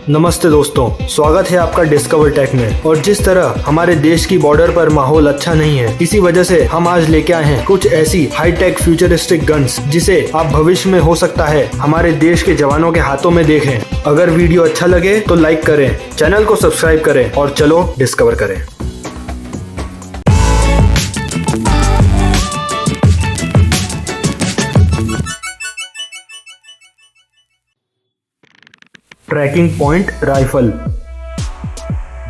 नमस्ते दोस्तों, स्वागत है आपका डिस्कवर टेक में। और जिस तरह हमारे देश की बॉर्डर पर माहौल अच्छा नहीं है, इसी वजह से हम आज लेके आए हैं कुछ ऐसी हाईटेक फ्यूचरिस्टिक गन्स जिसे आप भविष्य में हो सकता है हमारे देश के जवानों के हाथों में देखें। अगर वीडियो अच्छा लगे तो लाइक करें, चैनल को सब्सक्राइब करें और चलो डिस्कवर करें। Tracking point rifle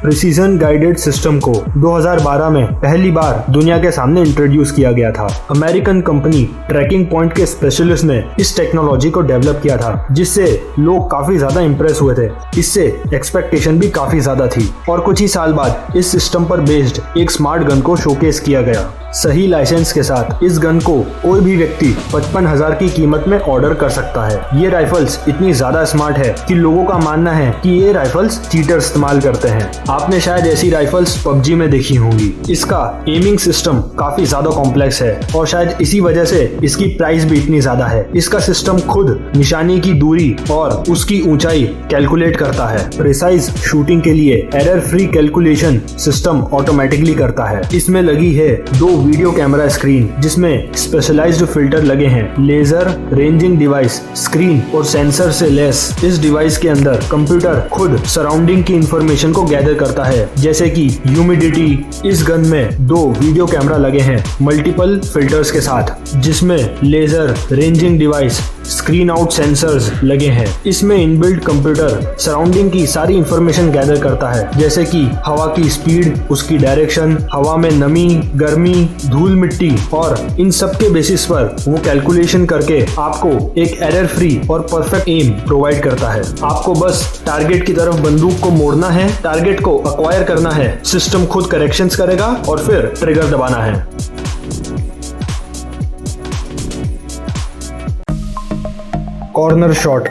precision guided system को 2012 में पहली बार दुनिया के सामने इंट्रोड्यूस किया गया था। अमेरिकन कंपनी ट्रैकिंग पॉइंट के स्पेशलिस्ट ने इस टेक्नोलॉजी को डेवलप किया था, जिससे लोग काफी ज्यादा इंप्रेस हुए थे। इससे एक्सपेक्टेशन भी काफी ज्यादा थी और कुछ ही साल बाद इस सिस्टम पर बेस्ड एक स्मार्ट गन को शोकेस किया गया। सही लाइसेंस के साथ इस गन को कोई भी व्यक्ति 55,000 की कीमत में ऑर्डर कर सकता है। ये राइफल्स इतनी ज्यादा स्मार्ट है कि लोगों का मानना है कि ये राइफल्स चीटर इस्तेमाल करते हैं। आपने शायद ऐसी राइफल्स पबजी में देखी होंगी। इसका एमिंग सिस्टम काफी ज्यादा कॉम्प्लेक्स है और शायद इसी वजह से इसकी प्राइस भी इतनी ज्यादा है। इसका सिस्टम खुद निशाने की दूरी और उसकी ऊंचाई कैलकुलेट करता है। प्रिसाइज शूटिंग के लिए error free calculation system automatically करता है। इसमें लगी है 2 वीडियो कैमरा स्क्रीन जिसमें स्पेशलाइज्ड फिल्टर लगे हैं, लेजर रेंजिंग डिवाइस, स्क्रीन और सेंसर से लेस। इस डिवाइस के अंदर कंप्यूटर खुद सराउंडिंग की इंफॉर्मेशन को गैदर करता है, जैसे कि ह्यूमिडिटी। इस गन में 2 वीडियो कैमरा लगे हैं मल्टीपल फिल्टर्स के साथ, जिसमें laser ranging device, screen out sensors लगे हैं। इसमें इनबिल्ट कंप्यूटर सराउंडिंग की सारी इंफॉर्मेशन गैदर करता है, जैसे कि हवा की स्पीड, उसकी डायरेक्शन, हवा में नमी, गर्मी, धूल मिट्टी, और इन सब के बेसिस पर वो कैलकुलेशन करके आपको एक एरर फ्री और परफेक्ट एम प्रोवाइड करता है। आपको बस टारगेट की तरफ बंदूक को मोड़ना है, टारगेट को एक्वायर करना है, सिस्टम खुद करेक्शंस करेगा और फिर ट्रिगर दबाना है। Corner shot.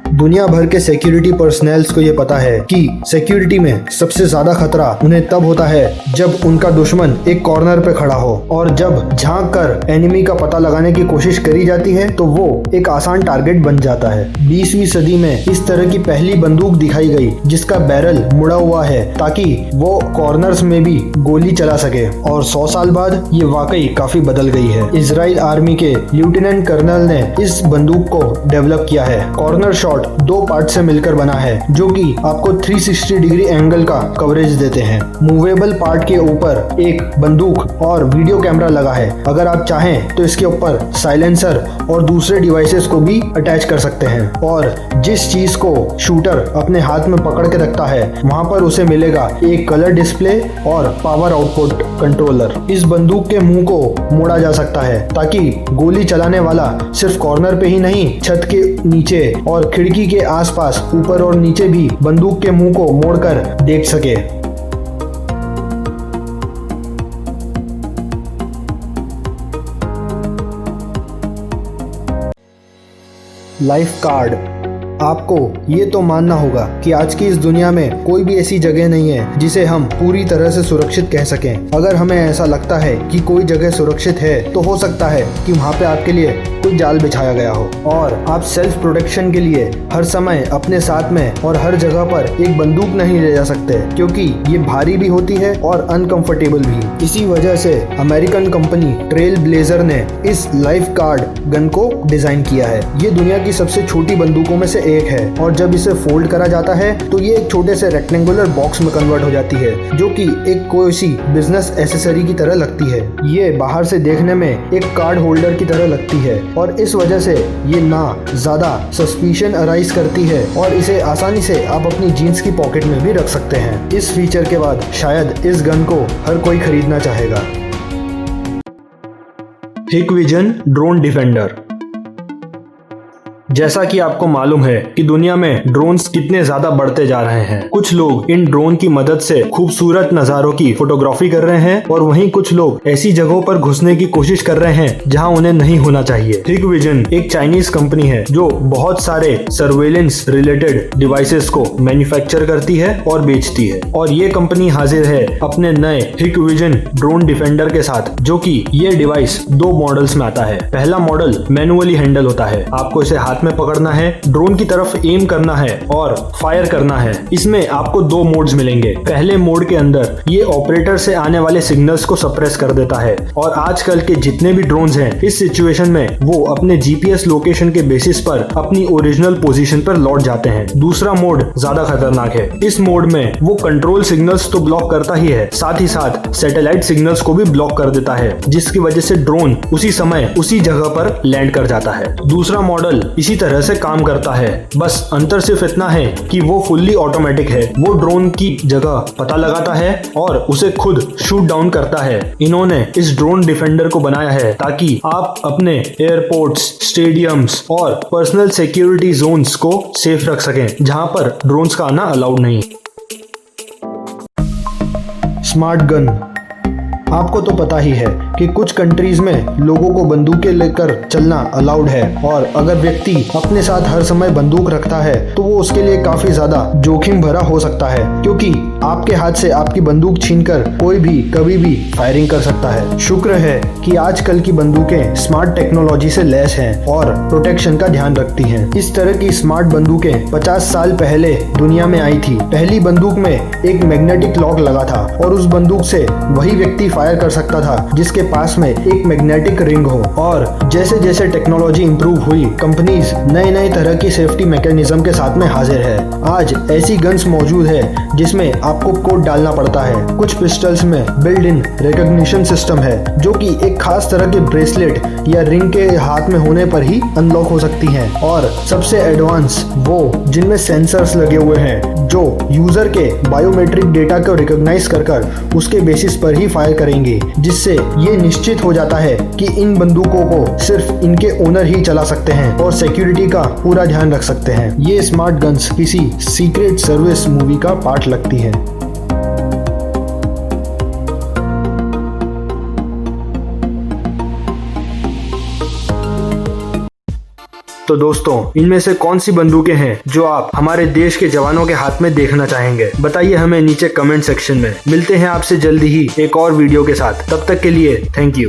दुनिया भर के सिक्योरिटी पर्सनल्स को ये पता है कि सिक्योरिटी में सबसे ज्यादा खतरा उन्हें तब होता है जब उनका दुश्मन एक कॉर्नर पे खड़ा हो, और जब झांक कर एनिमी का पता लगाने की कोशिश करी जाती है तो वो एक आसान टारगेट बन जाता है। 20वीं सदी में इस तरह की पहली बंदूक दिखाई गई जिसका बैरल मुड़ा हुआ है ताकि वो कॉर्नर्स में भी गोली चला सके, और 100 साल बाद ये वाकई काफी बदल गई है। इजराइल आर्मी के लेफ्टिनेंट कर्नल ने इस बंदूक को डेवलप किया है। कॉर्नर शॉट 2 पार्ट से मिलकर बना है जो कि आपको 360 डिग्री एंगल का कवरेज देते हैं। मूवेबल पार्ट के ऊपर एक बंदूक और वीडियो कैमरा लगा है। अगर आप चाहें तो इसके ऊपर साइलेंसर और दूसरे डिवाइसेस को भी अटैच कर सकते हैं, और जिस चीज को शूटर अपने हाथ में पकड़ के रखता है वहां पर उसे मिलेगा एक कलर डिस्प्ले और पावर आउटपुट कंट्रोलर। इस बंदूक के मुंह को मोड़ा जा सकता है ताकि गोली चलाने वाला सिर्फ कॉर्नर पे ही नहीं, छत के नीचे और खिड़की के आसपास, ऊपर और नीचे भी बंदूक के मुंह को मोड़कर देख सके। Life card. आपको ये तो मानना होगा कि आज की इस दुनिया में कोई भी ऐसी जगह नहीं है जिसे हम पूरी तरह से सुरक्षित कह सकें। अगर हमें ऐसा लगता है कि कोई जगह सुरक्षित है तो हो सकता है कि वहाँ पे आपके लिए कोई जाल बिछाया गया हो, और आप सेल्फ प्रोटेक्शन के लिए हर समय अपने साथ में और हर जगह पर एक बंदूक नहीं ले जा सकते, क्योंकि ये भारी भी होती है और अनकंफर्टेबल भी। इसी वजह से अमेरिकन कंपनी ट्रेल ब्लेजर ने इस लाइफ गार्ड गन को डिजाइन किया है। ये दुनिया की सबसे छोटी बंदूकों में से एक है, और जब इसे फोल्ड करा जाता है तो ये एक छोटे से रेक्टेंगुलर बॉक्स में कन्वर्ट हो जाती है, जो कि एक कोई सी बिजनेस एसेसरी की तरह लगती है। ये बाहर से देखने में एक कार्ड होल्डर की तरह लगती है, और इस वजह से ये ना ज्यादा सस्पिशन अराइज करती है, और इसे आसानी से आप अपनी जीन्स की पॉकेट में भी रख सकते हैं। इस फीचर के बाद शायद इस गन को हर कोई खरीदना चाहेगा। Hikvision drone defender. जैसा कि आपको मालूम है कि दुनिया में ड्रोन्स कितने ज्यादा बढ़ते जा रहे हैं। कुछ लोग इन ड्रोन की मदद से खूबसूरत नजारों की फोटोग्राफी कर रहे हैं, और वहीं कुछ लोग ऐसी जगहों पर घुसने की कोशिश कर रहे हैं जहां उन्हें नहीं होना चाहिए। हिकविजन एक चाइनीज कंपनी है जो बहुत सारे सर्वेलेंस रिलेटेड डिवाइसेस को मैन्युफैक्चर करती है और बेचती है, और ये कंपनी हाजिर है अपने नए हिकविजन ड्रोन डिफेंडर के साथ, जो कि ये डिवाइस 2 मॉडल्स में आता है। पहला मॉडल मैनुअली हैंडल होता है, आपको इसे हाथ में पकड़ना है, ड्रोन की तरफ एम करना है और फायर करना है। इसमें आपको दो मोड्स मिलेंगे। पहले मोड के अंदर ये ऑपरेटर से आने वाले सिग्नल्स को सप्रेस कर देता है और आजकल के जितने भी ड्रोन्स हैं इस सिचुएशन में वो अपने जीपीएस लोकेशन के बेसिस पर अपनी ओरिजिनल पोजीशन पर लौट जाते हैं। दूसरा मोड ज्यादा खतरनाक है। इस मोड में वो कंट्रोल सिग्नल्स तो ब्लॉक करता ही है, साथ ही साथ सैटेलाइट सिग्नल्स को भी ब्लॉक कर देता है, जिसकी वजह से ड्रोन उसी समय उसी जगह पर लैंड कर जाता है। दूसरा मॉडल इसी तरह से काम करता है, बस अंतर सिर्फ इतना है कि वो फुल्ली ऑटोमेटिक है। वो ड्रोन की जगह पता लगाता है और उसे खुद शूट डाउन करता है। इन्होंने इस ड्रोन डिफेंडर को बनाया है ताकि आप अपने एयरपोर्ट्स, स्टेडियम्स और पर्सनल सिक्योरिटी जोन्स को सेफ रख सकें, जहां पर ड्रोन्स का आना अलाउड नहीं। Smart gun. आपको तो पता ही है कि कुछ कंट्रीज में लोगों को बंदूकें लेकर चलना अलाउड है और अगर व्यक्ति अपने साथ हर समय बंदूक रखता है तो वो उसके लिए काफी ज्यादा जोखिम भरा हो सकता है, क्योंकि आपके हाथ से आपकी बंदूक छीनकर कोई भी कभी भी फायरिंग कर सकता है। शुक्र है कि आजकल की बंदूकें स्मार्ट टेक्नोलॉजी से लैस हैं और प्रोटेक्शन का ध्यान रखती हैं। इस तरह की स्मार्ट बंदूकें 50 साल पहले दुनिया में आई थी। पहली बंदूक में एक मैग्नेटिक लॉक लगा था और उस बंदूक से वही व्यक्ति फायर कर सकता था जिसके पास में एक मैग्नेटिक रिंग हो। और जैसे जैसे टेक्नोलॉजी इंप्रूव हुई, कंपनीज नए नए तरह की सेफ्टी मैकेनिज्म के साथ में हाजिर है। आज ऐसी गन्स मौजूद है जिसमें आपको कोड डालना पड़ता है। कुछ पिस्टल्स में बिल्ट इन रिकॉग्निशन सिस्टम है जो कि एक खास तरह के ब्रेसलेट या रिंग के हाथ में होने पर ही अनलॉक हो सकती हैं। और सबसे एडवांस वो जिनमें सेंसर्स लगे हुए हैं जो यूजर के बायोमेट्रिक डेटा को रिकॉग्नाइज कर उसके बेसिस पर ही फायर करेंगे, जिससे ये निश्चित हो जाता है कि इन बंदूकों को सिर्फ इनके ओनर ही चला सकते हैं और सिक्योरिटी का पूरा ध्यान रख सकते हैं। ये स्मार्ट गन्स किसी सीक्रेट सर्विस मूवी का पार्ट लगती है। तो दोस्तों, इनमें से कौन सी बंदूकें हैं जो आप हमारे देश के जवानों के हाथ में देखना चाहेंगे? बताइए हमें नीचे कमेंट सेक्शन में। मिलते हैं आपसे जल्दी ही एक और वीडियो के साथ। तब तक के लिए थैंक यू।